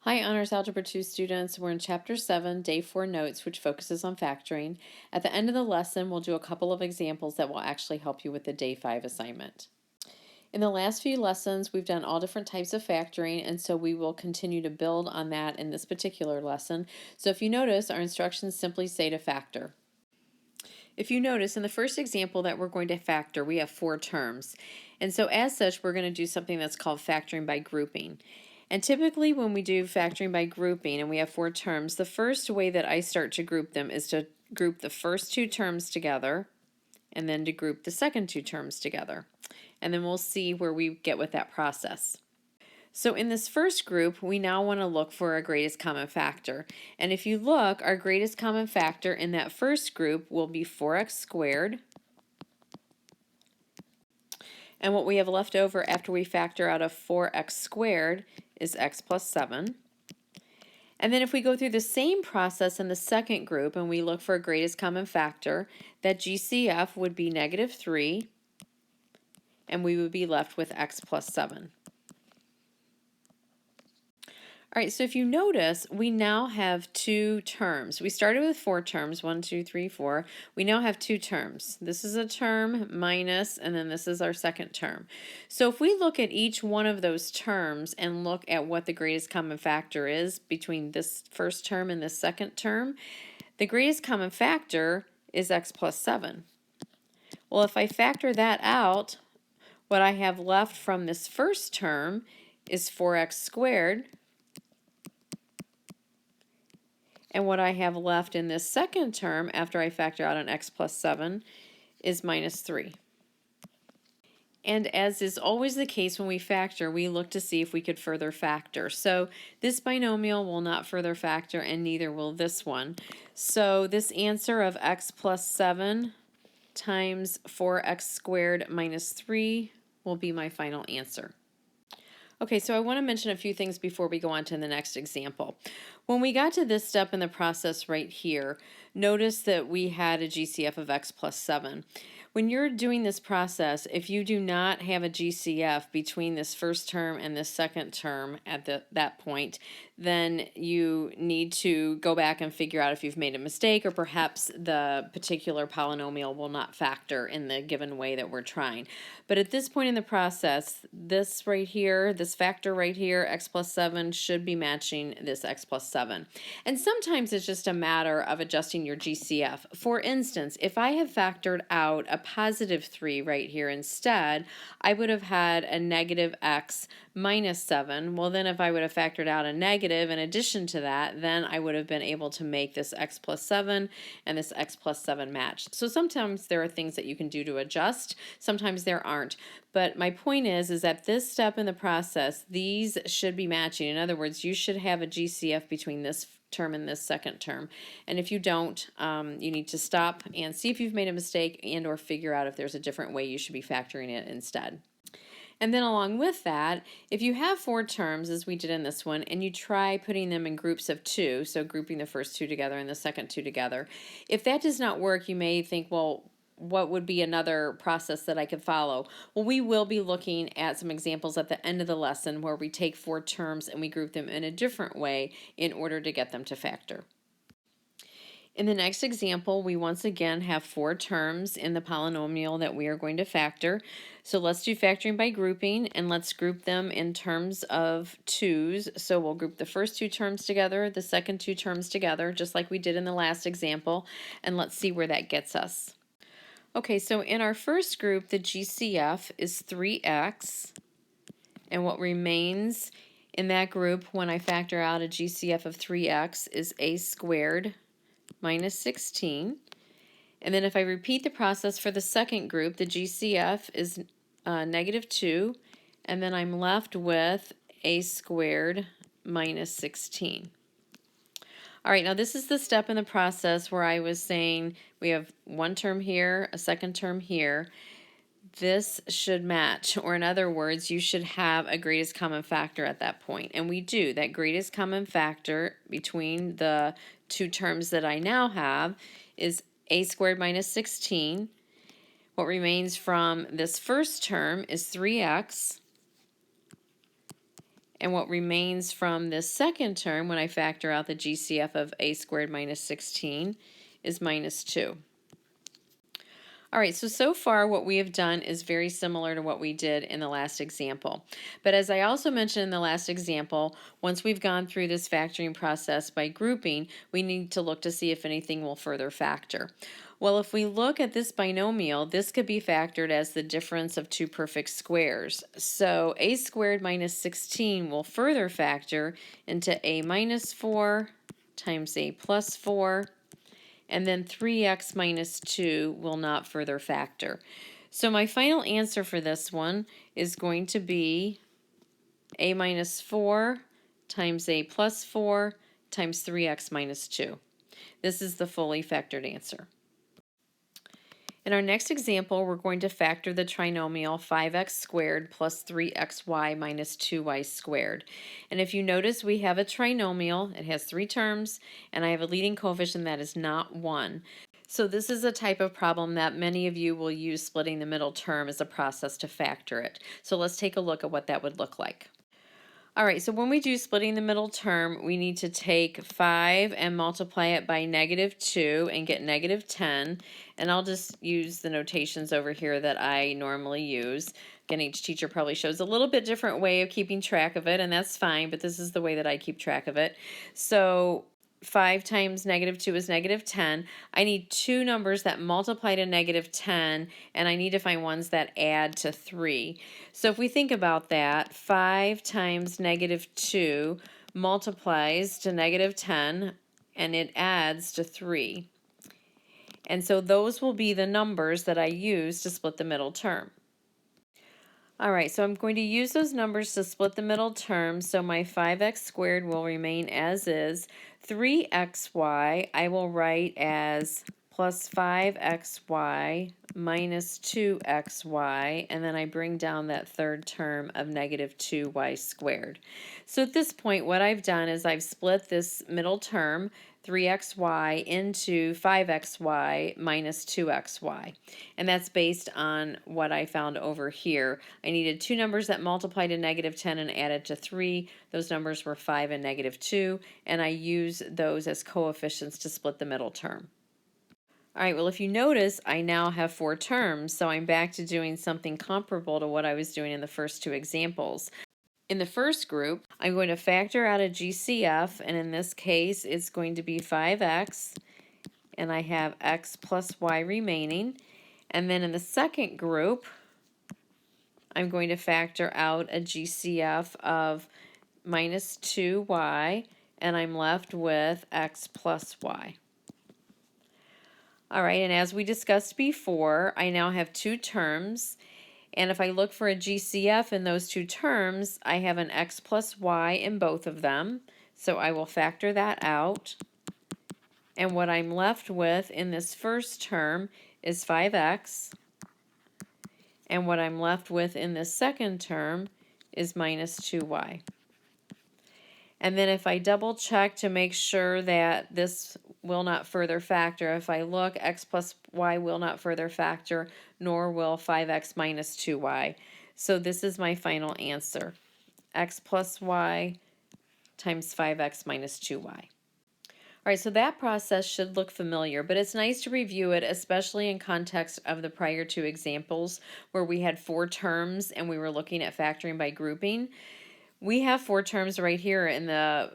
Hi, Honors Algebra 2 students. We're in Chapter 7, Day 4 Notes, which focuses on factoring. At the end of the lesson, we'll do a couple of examples that will actually help you with the Day 5 assignment. In the last few lessons, we've done all different types of factoring, and so we will continue to build on that in this particular lesson. So if you notice, our instructions simply say to factor. If you notice, in the first example that we're going to factor, we have 4 terms. And so as such, we're going to do something that's called factoring by grouping. And typically when we do factoring by grouping and we have 4 terms, the first way that I start to group them is to group the first 2 terms together and then to group the second 2 terms together. And then we'll see where we get with that process. So in this first group, we now want to look for our greatest common factor. And if you look, our greatest common factor in that first group will be 4x squared. And what we have left over after we factor out of 4x squared is x plus 7. And then if we go through the same process in the second group and we look for a greatest common factor, that GCF would be negative 3, and we would be left with x plus 7. All right, so if you notice, we now have 2 terms. We started with 4 terms, 1, 2, 3, 4. We now have 2 terms. This is a term minus, and then this is our second term. So if we look at each one of those terms and look at what the greatest common factor is between this first term and this second term, the greatest common factor is x plus 7. Well, if I factor that out, what I have left from this first term is 4x squared. And what I have left in this second term after I factor out an x plus 7 is minus 3. And as is always the case when we factor, we look to see if we could further factor. So this binomial will not further factor, and neither will this one. So this answer of x plus 7 times 4x squared minus 3 will be my final answer. Okay, so I want to mention a few things before we go on to the next example. When we got to this step in the process right here, notice that we had a GCF of x plus 7. When you're doing this process, if you do not have a GCF between this first term and this second term at that point, then you need to go back and figure out if you've made a mistake, or perhaps the particular polynomial will not factor in the given way that we're trying. But at this point in the process, this right here, this factor right here, x plus 7, should be matching this x plus 7. And sometimes it's just a matter of adjusting your GCF. For instance, if I have factored out a positive 3 right here instead, I would have had a negative x minus 7. Well, then if I would have factored out a negative in addition to that, then I would have been able to make this x plus 7 and this x plus 7 match. So sometimes there are things that you can do to adjust, sometimes there aren't. But my point is at this step in the process, these should be matching. In other words, you should have a GCF between this term and this second term. And if you don't, you need to stop and see if you've made a mistake and or figure out if there's a different way you should be factoring it instead. And then along with that, if you have 4 terms, as we did in this one, and you try putting them in groups of 2, so grouping the first 2 together and the second 2 together, if that does not work, you may think, well, what would be another process that I could follow? Well, we will be looking at some examples at the end of the lesson where we take 4 terms and we group them in a different way in order to get them to factor. In the next example, we once again have 4 terms in the polynomial that we are going to factor. So let's do factoring by grouping, and let's group them in terms of 2's. So we'll group the first 2 terms together, the second 2 terms together, just like we did in the last example, and let's see where that gets us. Okay, so in our first group, the GCF is 3x, and what remains in that group when I factor out a GCF of 3x is a squared minus 16. And then if I repeat the process for the second group, the GCF is negative 2, and then I'm left with a squared minus 16. All right, now this is the step in the process where I was saying we have one term here, a second term here. This should match, or in other words, you should have a greatest common factor at that point. And we do. That greatest common factor between the 2 terms that I now have is a squared minus 16. What remains from this first term is 3x. And what remains from this second term, when I factor out the GCF of a squared minus 16, is minus 2. All right, so far what we have done is very similar to what we did in the last example. But as I also mentioned in the last example, once we've gone through this factoring process by grouping, we need to look to see if anything will further factor. Well, if we look at this binomial, this could be factored as the difference of two perfect squares. So a squared minus 16 will further factor into a minus 4 times a plus 4, and then 3x minus 2 will not further factor. So my final answer for this one is going to be a minus 4 times a plus 4 times 3x minus 2. This is the fully factored answer. In our next example, we're going to factor the trinomial 5x squared plus 3xy minus 2y squared. And if you notice, we have a trinomial. It has 3 terms, and I have a leading coefficient that is not 1. So this is a type of problem that many of you will use splitting the middle term as a process to factor it. So let's take a look at what that would look like. All right, so when we do splitting the middle term, we need to take 5 and multiply it by negative 2 and get negative 10. And I'll just use the notations over here that I normally use. Again, each teacher probably shows a little bit different way of keeping track of it, and that's fine, but this is the way that I keep track of it. So 5 times negative 2 is negative 10. I need two numbers that multiply to negative 10, and I need to find ones that add to 3. So if we think about that, 5 times negative 2 multiplies to negative 10, and it adds to 3. And so those will be the numbers that I use to split the middle term. All right, so I'm going to use those numbers to split the middle term, so my 5x squared will remain as is. 3xy I will write as plus 5xy minus 2xy, and then I bring down that third term of negative 2y squared. So at this point, what I've done is I've split this middle term, 3xy, into 5xy minus 2xy. And that's based on what I found over here. I needed two numbers that multiply to negative 10 and added to 3. Those numbers were 5 and negative 2, and I use those as coefficients to split the middle term. All right, well, if you notice, I now have 4 terms, so I'm back to doing something comparable to what I was doing in the first two examples. In the first group, I'm going to factor out a GCF, and in this case, it's going to be 5x, and I have x plus y remaining. And then in the second group, I'm going to factor out a GCF of minus 2y, and I'm left with x plus y. All right, and as we discussed before, I now have 2 terms. And if I look for a GCF in those 2 terms, I have an x plus y in both of them. So I will factor that out. And what I'm left with in this first term is 5x. And what I'm left with in this second term is minus 2y. And then if I double check to make sure that this will not further factor, if I look, x plus y will not further factor, nor will 5x minus 2y. So this is my final answer, x plus y times 5x minus 2y. All right, so that process should look familiar, but it's nice to review it, especially in context of the prior 2 examples where we had 4 terms and we were looking at factoring by grouping. We have 4 terms right here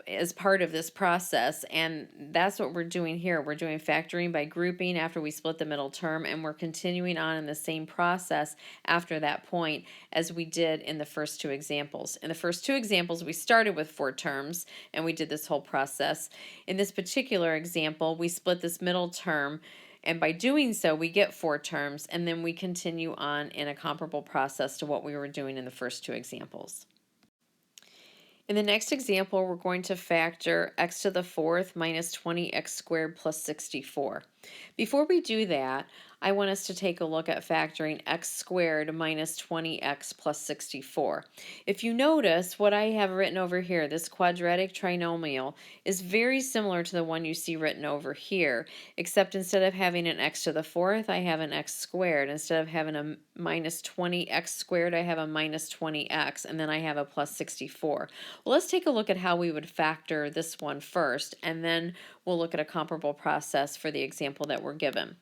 as part of this process, and that's what we're doing here. We're doing factoring by grouping after we split the middle term, and we're continuing on in the same process after that point as we did in the first 2 examples. In the first 2 examples, we started with 4 terms, and we did this whole process. In this particular example, we split this middle term, and by doing so, we get 4 terms, and then we continue on in a comparable process to what we were doing in the first 2 examples. In the next example, we're going to factor x to the 4th minus 20x squared plus 64. Before we do that, I want us to take a look at factoring x squared minus 20x plus 64. If you notice, what I have written over here, this quadratic trinomial, is very similar to the one you see written over here, except instead of having an x to the fourth, I have an x squared. Instead of having a minus 20x squared, I have a minus 20x, and then I have a plus 64. Well, let's take a look at how we would factor this one first, and then we'll look at a comparable process for the example that we're given.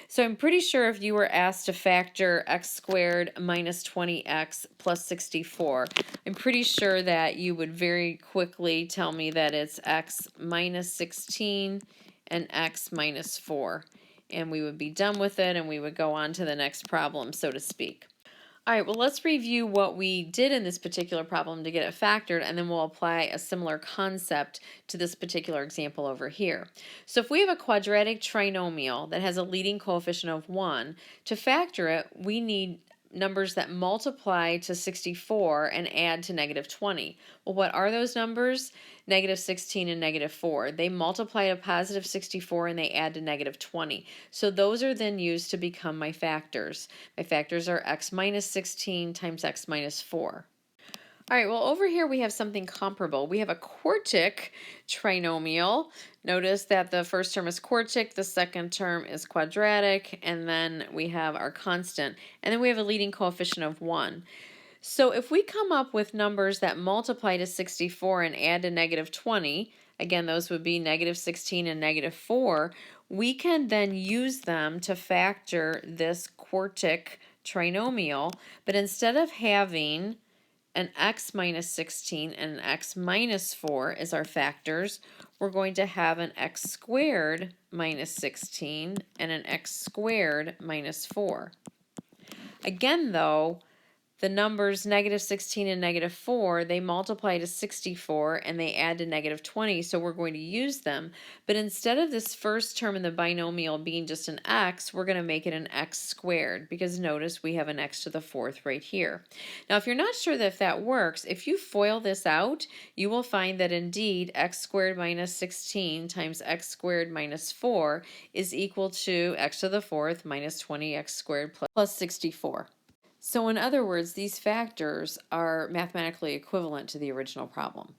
So I'm pretty sure if you were asked to factor x squared minus 20x plus 64, I'm pretty sure that you would very quickly tell me that it's x minus 16 and x minus 4. And we would be done with it and we would go on to the next problem, so to speak. All right, well, let's review what we did in this particular problem to get it factored, and then we'll apply a similar concept to this particular example over here. So if we have a quadratic trinomial that has a leading coefficient of 1, to factor it, we need numbers that multiply to 64 and add to negative 20. Well, what are those numbers? Negative 16 and negative 4. They multiply to positive 64 and they add to negative 20. So those are then used to become my factors. My factors are x minus 16 times x minus 4. All right, well, over here we have something comparable. We have a quartic trinomial. Notice that the first term is quartic, the second term is quadratic, and then we have our constant. And then we have a leading coefficient of 1. So if we come up with numbers that multiply to 64 and add to negative 20, again, those would be negative 16 and negative 4, we can then use them to factor this quartic trinomial, but instead of having an x minus 16 and an x minus 4 as our factors, we're going to have an x squared minus 16 and an x squared minus 4. Again, though, the numbers negative 16 and negative 4, they multiply to 64 and they add to negative 20, so we're going to use them. But instead of this first term in the binomial being just an x, we're going to make it an x squared, because notice we have an x to the fourth right here. Now, if you're not sure that if that works, if you FOIL this out, you will find that indeed x squared minus 16 times x squared minus 4 is equal to x to the fourth minus 20x squared plus 64. So in other words, these factors are mathematically equivalent to the original problem.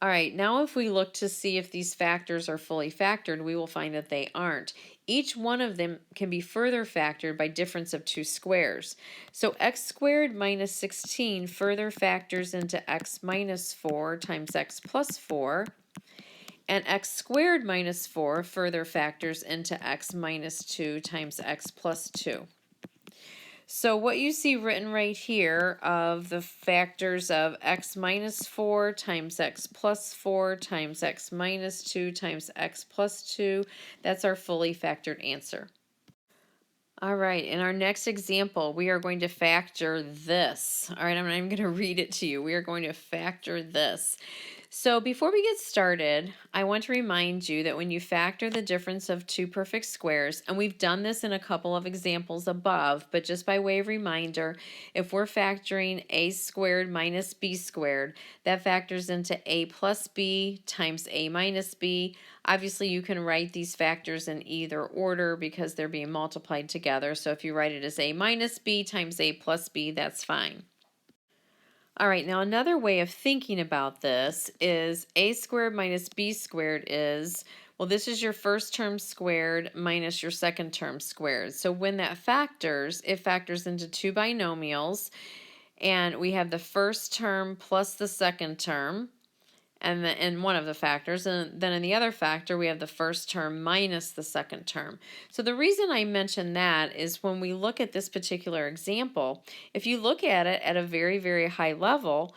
All right, now if we look to see if these factors are fully factored, we will find that they aren't. Each one of them can be further factored by difference of two squares. So x squared minus 16 further factors into x minus 4 times x plus 4, and x squared minus 4 further factors into x minus 2 times x plus 2. So what you see written right here of the factors of x minus 4 times x plus 4 times x minus 2 times x plus 2, that's our fully factored answer. All right, in our next example, we are going to factor this. All right, I'm not even going to read it to you. We are going to factor this. So before we get started, I want to remind you that when you factor the difference of two perfect squares, and we've done this in a couple of examples above, but just by way of reminder, if we're factoring a squared minus b squared, that factors into a plus b times a minus b. Obviously, you can write these factors in either order because they're being multiplied together. So if you write it as a minus b times a plus b, that's fine. All right, now another way of thinking about this is a squared minus b squared is, well, this is your first term squared minus your second term squared. So when that factors, it factors into two binomials, and we have the first term plus the second term, and then in one of the factors, and then in the other factor we have the first term minus the second term. So the reason I mention that is when we look at this particular example, if you look at it at a very, very high level,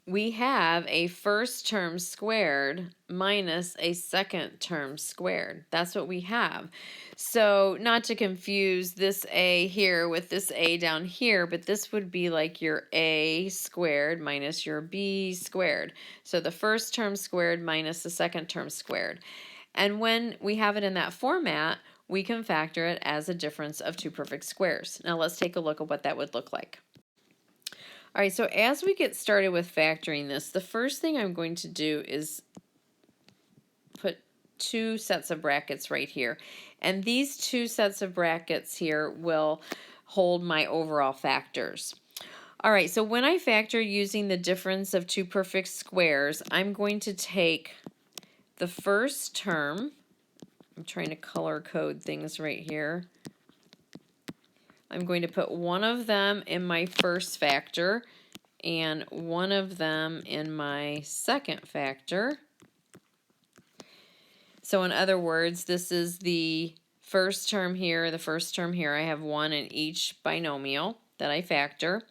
we have a first term squared minus a second term squared. That's what we have. So not to confuse this a here with this a down here, but this would be like your a squared minus your b squared. So the first term squared minus the second term squared. And when we have it in that format, we can factor it as a difference of two perfect squares. Now let's take a look at what that would look like. All right, so as we get started with factoring this, the first thing I'm going to do is put two sets of brackets right here. And these two sets of brackets here will hold my overall factors. All right, so when I factor using the difference of two perfect squares, I'm going to take the first term. I'm trying to color code things right here. I'm going to put one of them in my first factor and one of them in my second factor. So in other words, this is the first term here, the first term here. I have one in each binomial that I factor.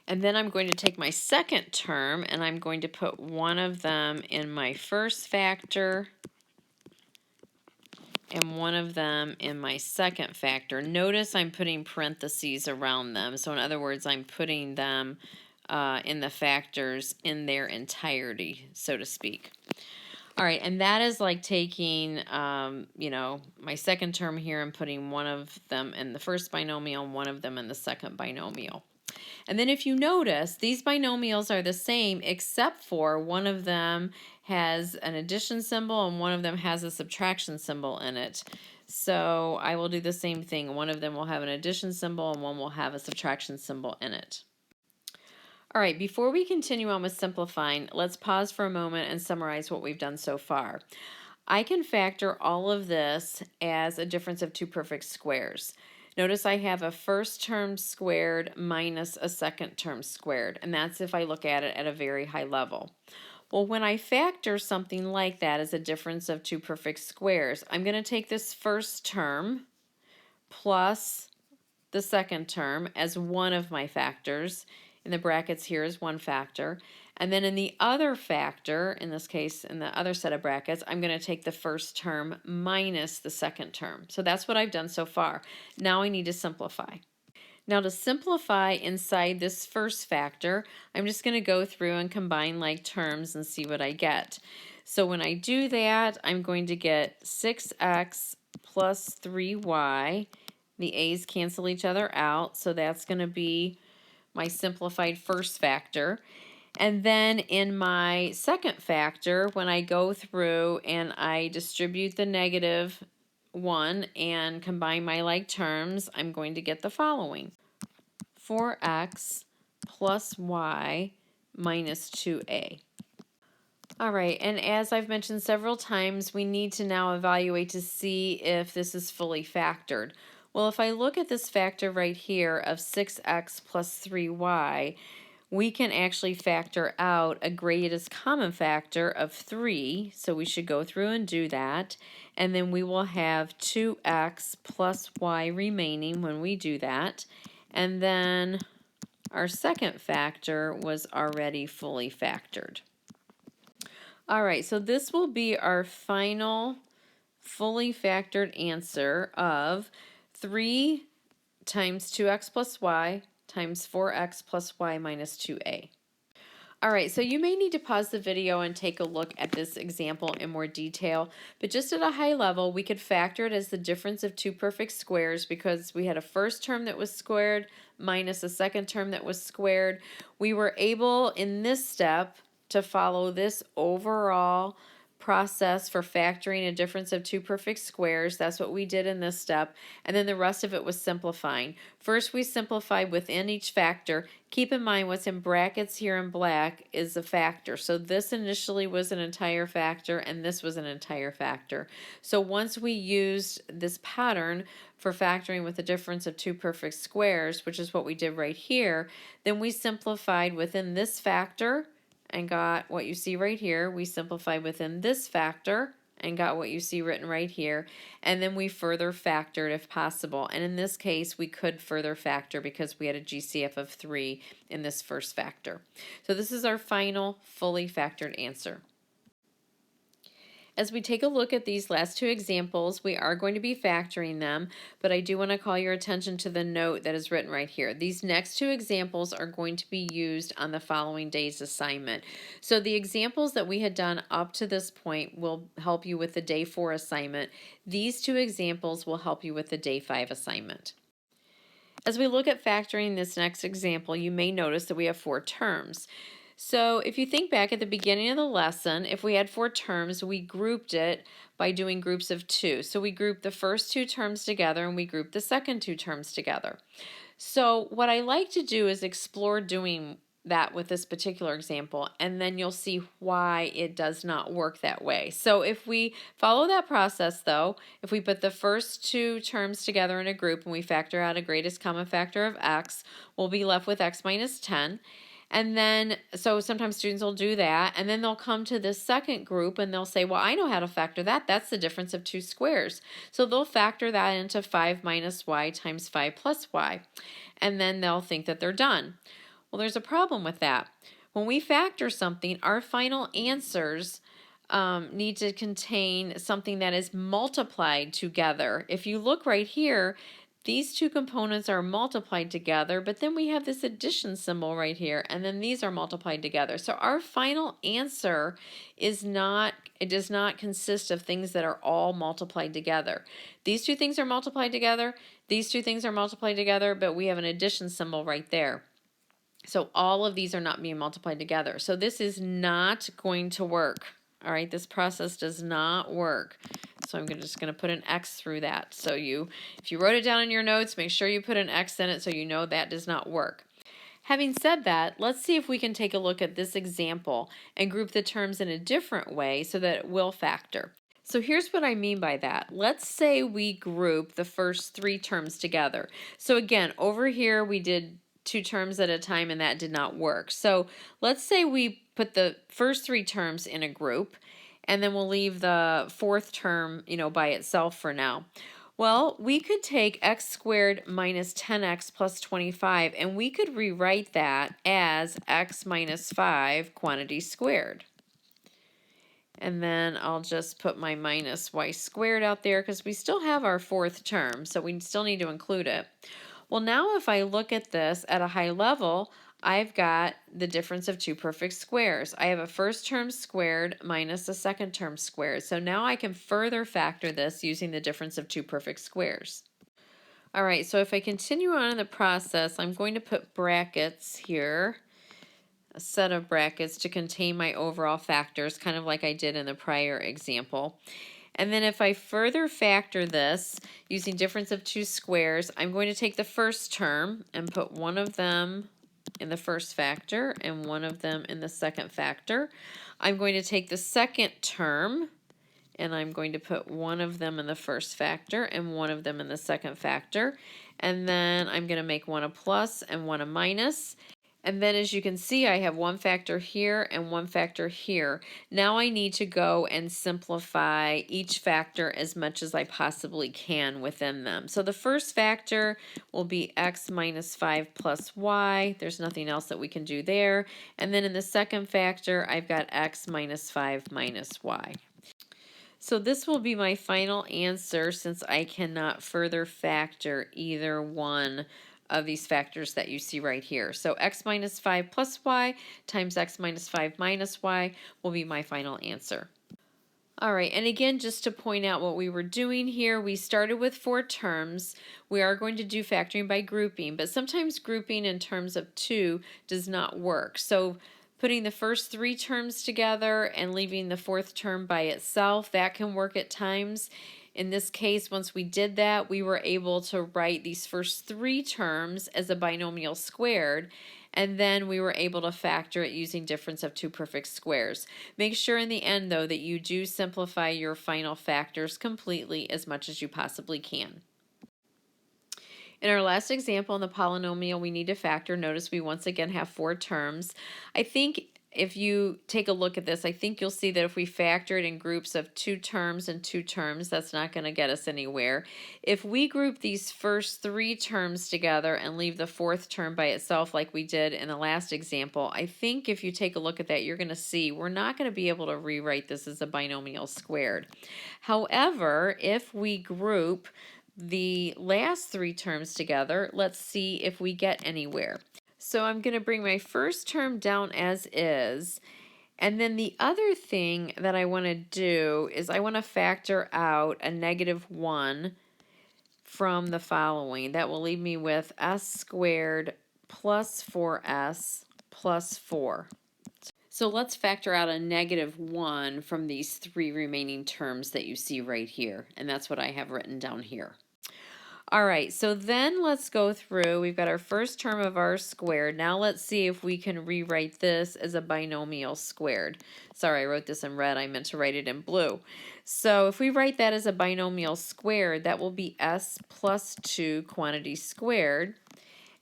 And then I'm going to take my second term and I'm going to put one of them in my first factor and one of them in my second factor. Notice I'm putting parentheses around them. So in other words, I'm putting them in the factors in their entirety, so to speak. All right, and that is like taking, you know, my second term here and putting one of them in the first binomial and one of them in the second binomial. And then if you notice, these binomials are the same except for one of them has an addition symbol and one of them has a subtraction symbol in it. So I will do the same thing. One of them will have an addition symbol and one will have a subtraction symbol in it. All right, before we continue on with simplifying, let's pause for a moment and summarize what we've done so far. I can factor all of this as a difference of two perfect squares. Notice I have a first term squared minus a second term squared, and that's if I look at it at a very high level. Well, when I factor something like that as a difference of two perfect squares, I'm going to take this first term plus the second term as one of my factors. In the brackets here is one factor. And then in the other factor, in this case, in the other set of brackets, I'm going to take the first term minus the second term. So that's what I've done so far. Now I need to simplify. Now to simplify inside this first factor, I'm just going to go through and combine like terms and see what I get. So when I do that, I'm going to get 6x plus 3y. The a's cancel each other out, so that's going to be my simplified first factor. And then in my second factor, when I go through and I distribute the negative 1 and combine my like terms, I'm going to get the following. 4x plus y minus 2a. All right, and as I've mentioned several times, we need to now evaluate to see if this is fully factored. Well, if I look at this factor right here of 6x plus 3y, we can actually factor out a greatest common factor of 3, so we should go through and do that, and then we will have 2x plus y remaining when we do that, and then our second factor was already fully factored. All right, so this will be our final fully factored answer of 3 times 2x plus y times 4x plus y minus 2a. All right, so you may need to pause the video and take a look at this example in more detail, but just at a high level, we could factor it as the difference of two perfect squares because we had a first term that was squared minus a second term that was squared. We were able in this step to follow this overall process for factoring a difference of two perfect squares. That's what we did in this step. And then the rest of it was simplifying. First, we simplified within each factor. Keep in mind what's in brackets here in black is a factor. So this initially was an entire factor and this was an entire factor. So once we used this pattern for factoring with a difference of two perfect squares, which is what we did right here, then we simplified within this factor and got what you see right here. We simplified within this factor and got what you see written right here. And then we further factored if possible. And in this case, we could further factor because we had a GCF of 3 in this first factor. So this is our final fully factored answer. As we take a look at these last two examples, we are going to be factoring them, but I do want to call your attention to the note that is written right here. These next two examples are going to be used on the following day's assignment. So the examples that we had done up to this point will help you with the day 4 assignment. These two examples will help you with the day 5 assignment. As we look at factoring this next example, you may notice that we have 4 terms. So if you think back at the beginning of the lesson, if we had 4 terms, we grouped it by doing groups of 2. So we grouped the first 2 terms together and we grouped the second 2 terms together. So what I like to do is explore doing that with this particular example, and then you'll see why it does not work that way. So if we follow that process though, if we put the first 2 terms together in a group and we factor out a greatest common factor of x, we'll be left with x minus 10. And then, so sometimes students will do that, and then they'll come to this second group and they'll say, well, I know how to factor that. That's the difference of 2 squares. So they'll factor that into 5 minus y times 5 plus y. And then they'll think that they're done. Well, there's a problem with that. When we factor something, our final answers need to contain something that is multiplied together. If you look right here, these 2 components are multiplied together, but then we have this addition symbol right here, and then these are multiplied together. So our final answer is not, it does not consist of things that are all multiplied together. These 2 things are multiplied together, these 2 things are multiplied together, but we have an addition symbol right there. So all of these are not being multiplied together. So this is not going to work. All right, this process does not work. So I'm just going to put an X through that. So if you wrote it down in your notes, make sure you put an X in it so you know that does not work. Having said that, let's see if we can take a look at this example and group the terms in a different way so that it will factor. So here's what I mean by that. Let's say we group the first 3 terms together. So again, over here we did 2 terms at a time and that did not work. So let's say we put the first 3 terms in a group and then we'll leave the 4th term, by itself for now. Well, we could take x squared minus 10x plus 25 and we could rewrite that as x minus 5 quantity squared. And then I'll just put my minus y squared out there because we still have our 4th term, so we still need to include it. Well, now if I look at this at a high level, I've got the difference of 2 perfect squares. I have a first term squared minus a second term squared. So now I can further factor this using the difference of 2 perfect squares. All right, so if I continue on in the process, I'm going to put brackets here, a set of brackets to contain my overall factors, kind of like I did in the prior example. And then if I further factor this using difference of 2 squares, I'm going to take the first term and put one of them in the first factor and one of them in the second factor. I'm going to take the second term and I'm going to put one of them in the first factor and one of them in the second factor. And then I'm going to make one a plus and one a minus. And then as you can see, I have one factor here and one factor here. Now I need to go and simplify each factor as much as I possibly can within them. So the first factor will be x minus 5 plus y. There's nothing else that we can do there. And then in the second factor, I've got x minus 5 minus y. So this will be my final answer since I cannot further factor either one of these factors that you see right here. So x minus 5 plus y times x minus 5 minus y will be my final answer. All right, and again, just to point out what we were doing here, we started with 4 terms. We are going to do factoring by grouping, but sometimes grouping in terms of 2 does not work. So putting the first 3 terms together and leaving the 4th term by itself, that can work at times. In this case, once we did that, we were able to write these first 3 terms as a binomial squared, and then we were able to factor it using difference of 2 perfect squares. Make sure in the end, though, that you do simplify your final factors completely as much as you possibly can. In our last example in the polynomial we need to factor, notice we once again have 4 terms. I think if you take a look at this, I think you'll see that if we factor it in groups of 2 terms and 2 terms, that's not going to get us anywhere. If we group these first 3 terms together and leave the 4th term by itself like we did in the last example, I think if you take a look at that, you're going to see we're not going to be able to rewrite this as a binomial squared. However, if we group the last 3 terms together, let's see if we get anywhere. So I'm going to bring my first term down as is, and then the other thing that I want to do is I want to factor out a -1 from the following. That will leave me with s squared plus 4s plus 4. So let's factor out a -1 from these three remaining terms that you see right here. And that's what I have written down here. All right, so then let's go through. We've got our first term of r squared. Now let's see if we can rewrite this as a binomial squared. Sorry, I wrote this in red. I meant to write it in blue. So if we write that as a binomial squared, that will be s plus 2 quantity squared.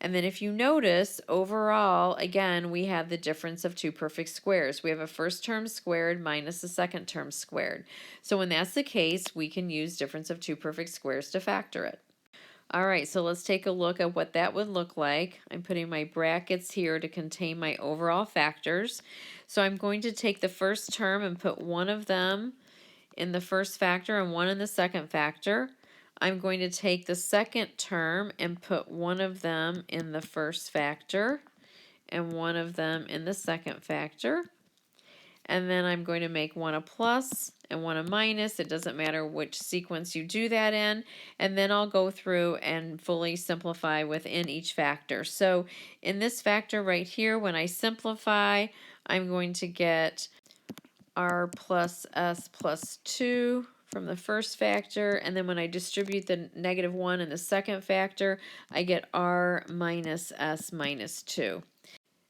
And then if you notice, overall, again, we have the difference of two perfect squares. We have a first term squared minus a second term squared. So when that's the case, we can use difference of two perfect squares to factor it. All right, so let's take a look at what that would look like. I'm putting my brackets here to contain my overall factors. So I'm going to take the first term and put one of them in the first factor and one in the second factor. I'm going to take the second term and put one of them in the first factor and one of them in the second factor. And then I'm going to make one a plus and one a minus. It doesn't matter which sequence you do that in. And then I'll go through and fully simplify within each factor. So in this factor right here, when I simplify, I'm going to get r plus s plus 2 from the first factor, and then when I distribute the -1 in the second factor, I get r minus s minus 2.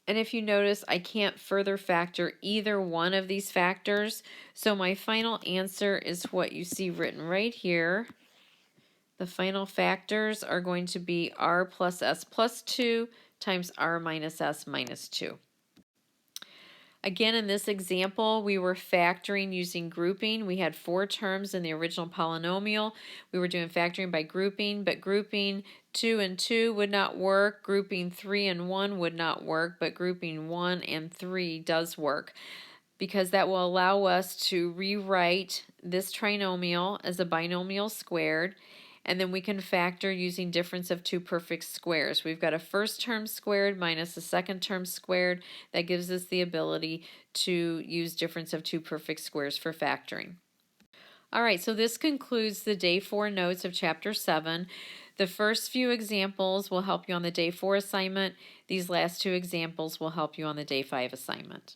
And if you notice, I can't further factor either one of these factors, so my final answer is what you see written right here. The final factors are going to be r plus s plus 2 times r minus s minus 2. Again, in this example, we were factoring using grouping. We had 4 terms in the original polynomial. We were doing factoring by grouping, but grouping 2 and 2 would not work. Grouping 3 and 1 would not work, but grouping 1 and 3 does work, because that will allow us to rewrite this trinomial as a binomial squared, and then we can factor using difference of two perfect squares. We've got a first term squared minus a second term squared. That gives us the ability to use difference of two perfect squares for factoring. All right, so this concludes the Day 4 notes of Chapter 7. The first few examples will help you on the Day 4 assignment. These last two examples will help you on the Day 5 assignment.